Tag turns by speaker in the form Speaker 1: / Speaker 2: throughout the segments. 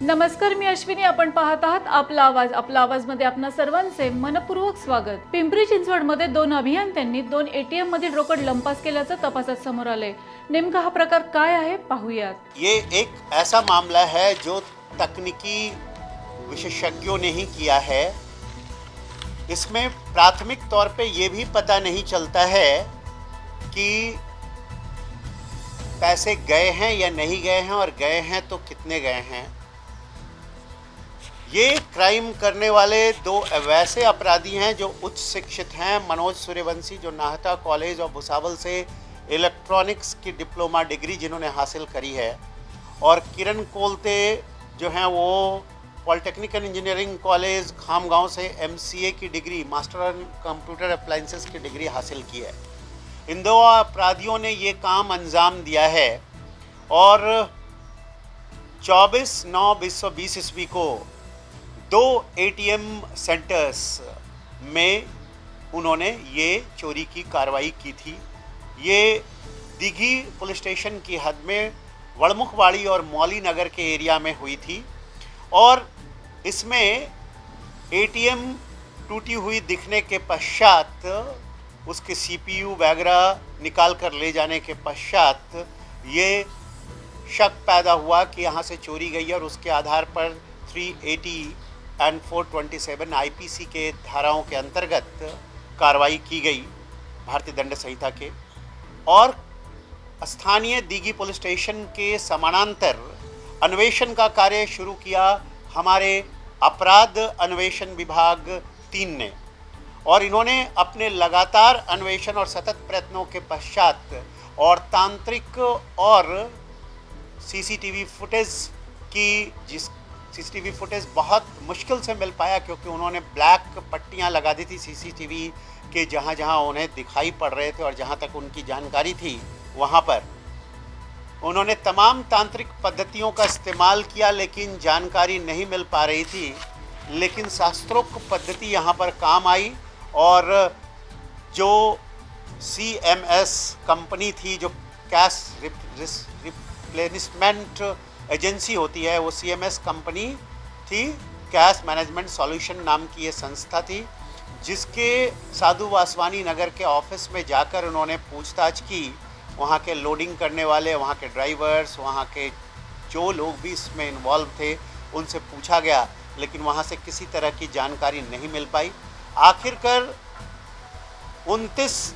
Speaker 1: नमस्कार, मी अश्विनी. आपण पाहत आहात आपला आवाजमध्ये आपणा सर्वांचे मनपूर्वक स्वागत. पिंपरी चिंचवडमध्ये दोन अभियंत्यांनी दोन एटीएम मधील रोकड लंपास केल्याचं तपासात समोर आले. नेमका हा प्रकार काय आहे पाहूयात.
Speaker 2: ये एक ऐसा मामला है जो तकनीकी विशेषज्ञों ने ही किया है. इसमें प्राथमिक तौर पे ये भी पता नहीं चलता है कि पैसे गए हैं या नहीं गए हैं, और गए हैं तो कितने गए हैं. ये क्राइम करने वाले दो वैसे अपराधी हैं जो उच्च शिक्षित हैं. मनोज सूर्यवंशी जो नाहटा कॉलेज और भुसावल से इलेक्ट्रॉनिक्स की डिप्लोमा डिग्री जिन्होंने हासिल करी है, और किरण कोलते जो हैं वो पॉलिटेक्निकल इंजीनियरिंग कॉलेज खामगांव से एमसीए की degree, master in computer appliances की डिग्री हासिल की है. इन दो अपराधियों ने ये काम अंजाम दिया है और 24/9/2020 ईस्वी को दो एटीएम सेंटर्स में उन्होंने ये चोरी की कार्रवाई की थी. ये दिघी पुलिस स्टेशन की हद में वड़मुखवाड़ी और मौली नगर के एरिया में हुई थी, और इसमें एटीएम टूटी हुई दिखने के पश्चात उसके सीपीयू वगैरह निकाल कर ले जाने के पश्चात ये शक पैदा हुआ कि यहाँ से चोरी गई, और उसके आधार पर 380 एंड 427 आईपीसी के धाराओं के अंतर्गत कार्रवाई की गई भारतीय दंड संहिता के. और स्थानीय दिघी पुलिस स्टेशन के समानांतर अन्वेषण का कार्य शुरू किया हमारे अपराध अन्वेषण विभाग 3 ने, और इन्होंने अपने लगातार अन्वेषण और सतत प्रयत्नों के पश्चात और तांत्रिक और सीसीटीवी फुटेज बहुत मुश्किल से मिल पाया, क्योंकि उन्होंने ब्लैक पट्टियां लगा दी थी सीसीटीवी के जहां जहां उन्हें दिखाई पड़ रहे थे और जहां तक उनकी जानकारी थी वहां पर. उन्होंने तमाम तांत्रिक पद्धतियों का इस्तेमाल किया, लेकिन जानकारी नहीं मिल पा रही थी. लेकिन शास्त्रोक्त पद्धति यहाँ पर काम आई, और जो CMS कंपनी थी, जो कैश रिप्लेनिशमेंट एजेंसी होती है, वो CMS कंपनी थी. कैश मैनेजमेंट सॉल्यूशन नाम की ये संस्था थी, जिसके साधु वासवानी नगर के ऑफिस में जाकर उन्होंने पूछताछ की. वहाँ के लोडिंग करने वाले, वहाँ के ड्राइवर्स, वहाँ के जो लोग भी इसमें इन्वॉल्व थे, उनसे पूछा गया, लेकिन वहाँ से किसी तरह की जानकारी नहीं मिल पाई. आखिरकार 29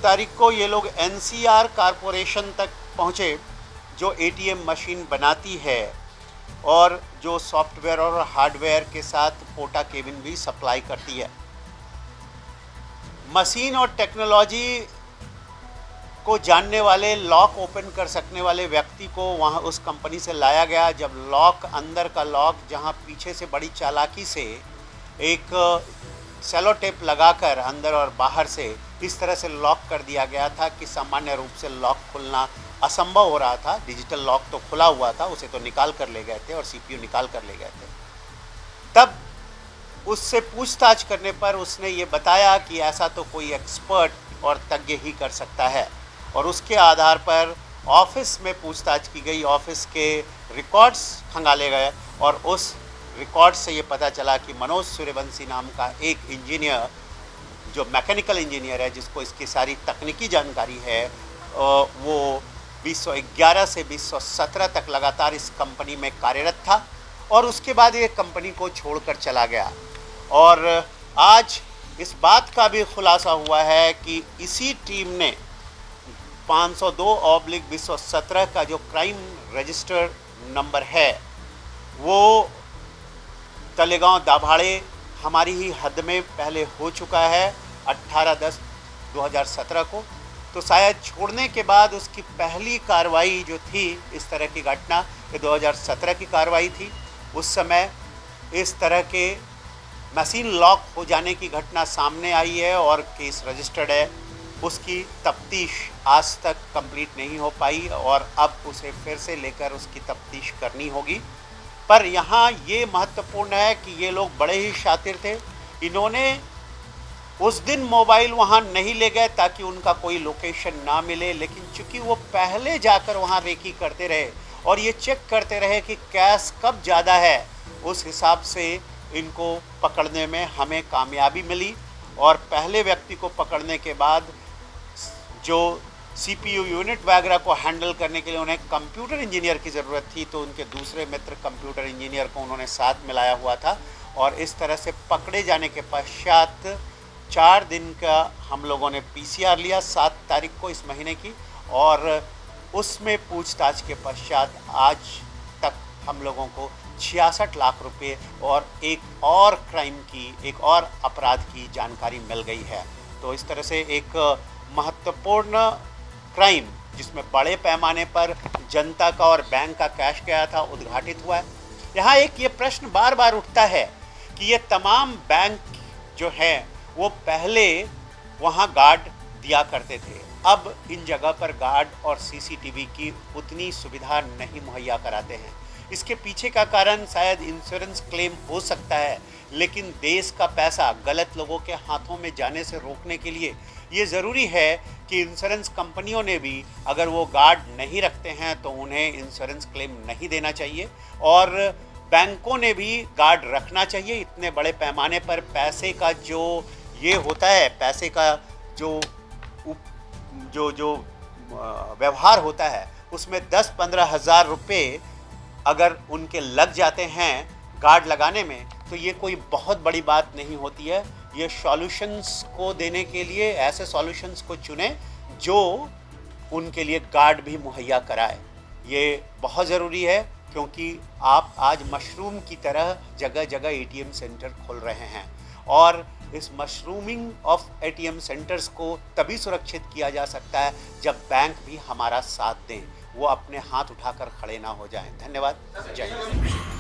Speaker 2: तारीख को ये लोग NCR कारपोरेशन तक पहुँचे, जो ATM मशीन बनाती है और जो सॉफ्टवेयर और हार्डवेयर के साथ पोटा केबिन भी सप्लाई करती है. मशीन और टेक्नोलॉजी को जानने वाले, लॉक ओपन कर सकने वाले व्यक्ति को वहाँ उस कंपनी से लाया गया. जब लॉक, अंदर का लॉक, जहाँ पीछे से बड़ी चालाकी से एक सेलो टेप लगाकर अंदर और बाहर से इस तरह से लॉक कर दिया गया था कि सामान्य रूप से लॉक खुलना असंभव हो रहा था. डिजिटल लॉक तो खुला हुआ था, उसे तो निकाल कर ले गए थे और सीपीयू निकाल कर ले गए थे. तब उससे पूछताछ करने पर उसने ये बताया कि ऐसा तो कोई एक्सपर्ट और तज्ञ ही कर सकता है, और उसके आधार पर ऑफिस में पूछताछ की गई. ऑफिस के रिकॉर्ड्स खंगाले गए, और उस रिकॉर्ड से ये पता चला कि मनोज सूर्यवंशी नाम का एक इंजीनियर, जो मैकेनिकल इंजीनियर है, जिसको इसकी सारी तकनीकी जानकारी है, वो 2011 से 2017 तक लगातार इस कंपनी में कार्यरत था, और उसके बाद ये कंपनी को छोड़कर चला गया. और आज इस बात का भी खुलासा हुआ है कि इसी टीम ने 502/2017 का जो क्राइम रजिस्टर नंबर है, वो तलेगांव दाभाड़े हमारी ही हद में पहले हो चुका है 18/10/2017 को. तो शायद छोड़ने के बाद उसकी पहली कार्रवाई जो थी, इस तरह की घटना, ये 2017 की कार्रवाई थी. उस समय इस तरह के मशीन लॉक हो जाने की घटना सामने आई है और केस रजिस्टर्ड है. उसकी तफ्तीश आज तक कंप्लीट नहीं हो पाई, और अब उसे फिर से लेकर उसकी तफ्तीश करनी होगी. पर यहाँ ये महत्वपूर्ण है कि ये लोग बड़े ही शातिर थे. इन्होंने उस दिन मोबाइल वहाँ नहीं ले गए ताकि उनका कोई लोकेशन ना मिले, लेकिन चूंकि वो पहले जाकर वहाँ रेकी करते रहे और ये चेक करते रहे कि कैश कब ज़्यादा है। उस हिसाब से इनको पकड़ने में हमें कामयाबी मिली और पहले व्यक्ति को पकड़ने के बाद जो CPU यूनिट वगैरह को हैंडल करने के लिए उन्हें कंप्यूटर इंजीनियर की ज़रूरत थी, तो उनके दूसरे मित्र कंप्यूटर इंजीनियर को उन्होंने साथ मिलाया हुआ था और इस तरह से पकड़े जाने के पश्चात 4 दिन का हम लोगों ने PCR लिया 7 तारीख को इस महीने की, और उसमें पूछताछ के पश्चात आज तक हम लोगों को 66 लाख रुपए और एक और क्राइम की, एक और अपराध की जानकारी मिल गई है। तो इस तरह से एक महत्वपूर्ण क्राइम जिसमें बड़े पैमाने पर जनता का और बैंक का कैश गया था उद्घाटित हुआ है। यहाँ एक ये प्रश्न बार बार उठता है कि ये तमाम बैंक जो है वो पहले वहाँ गार्ड दिया करते थे, अब इन जगह पर गार्ड और CCTV की उतनी सुविधा नहीं मुहैया कराते हैं। इसके पीछे का कारण शायद इंश्योरेंस क्लेम हो सकता है, लेकिन देश का पैसा गलत लोगों के हाथों में जाने से रोकने के लिए ये ज़रूरी है कि इंश्योरेंस कंपनियों ने भी अगर वो गार्ड नहीं रखते हैं तो उन्हें इंश्योरेंस क्लेम नहीं देना चाहिए, और बैंकों ने भी गार्ड रखना चाहिए। इतने बड़े पैमाने पर पैसे का जो ये होता है, पैसे का जो व्यवहार होता है उसमें 10-15 हज़ार रुपये अगर उनके लग जाते हैं गार्ड लगाने में तो ये कोई बहुत बड़ी बात नहीं होती है। ये सॉल्यूशंस को देने के लिए ऐसे सॉल्यूशंस को चुने जो उनके लिए गार्ड भी मुहैया कराए। ये बहुत ज़रूरी है क्योंकि आप आज मशरूम की तरह जगह जगह ATM सेंटर खोल रहे हैं, और इस मशरूमिंग ऑफ ATM सेंटर्स को तभी सुरक्षित किया जा सकता है जब बैंक भी हमारा साथ दें, वो अपने हाथ उठाकर खड़े ना हो जाएं। धन्यवाद। जय हिंद।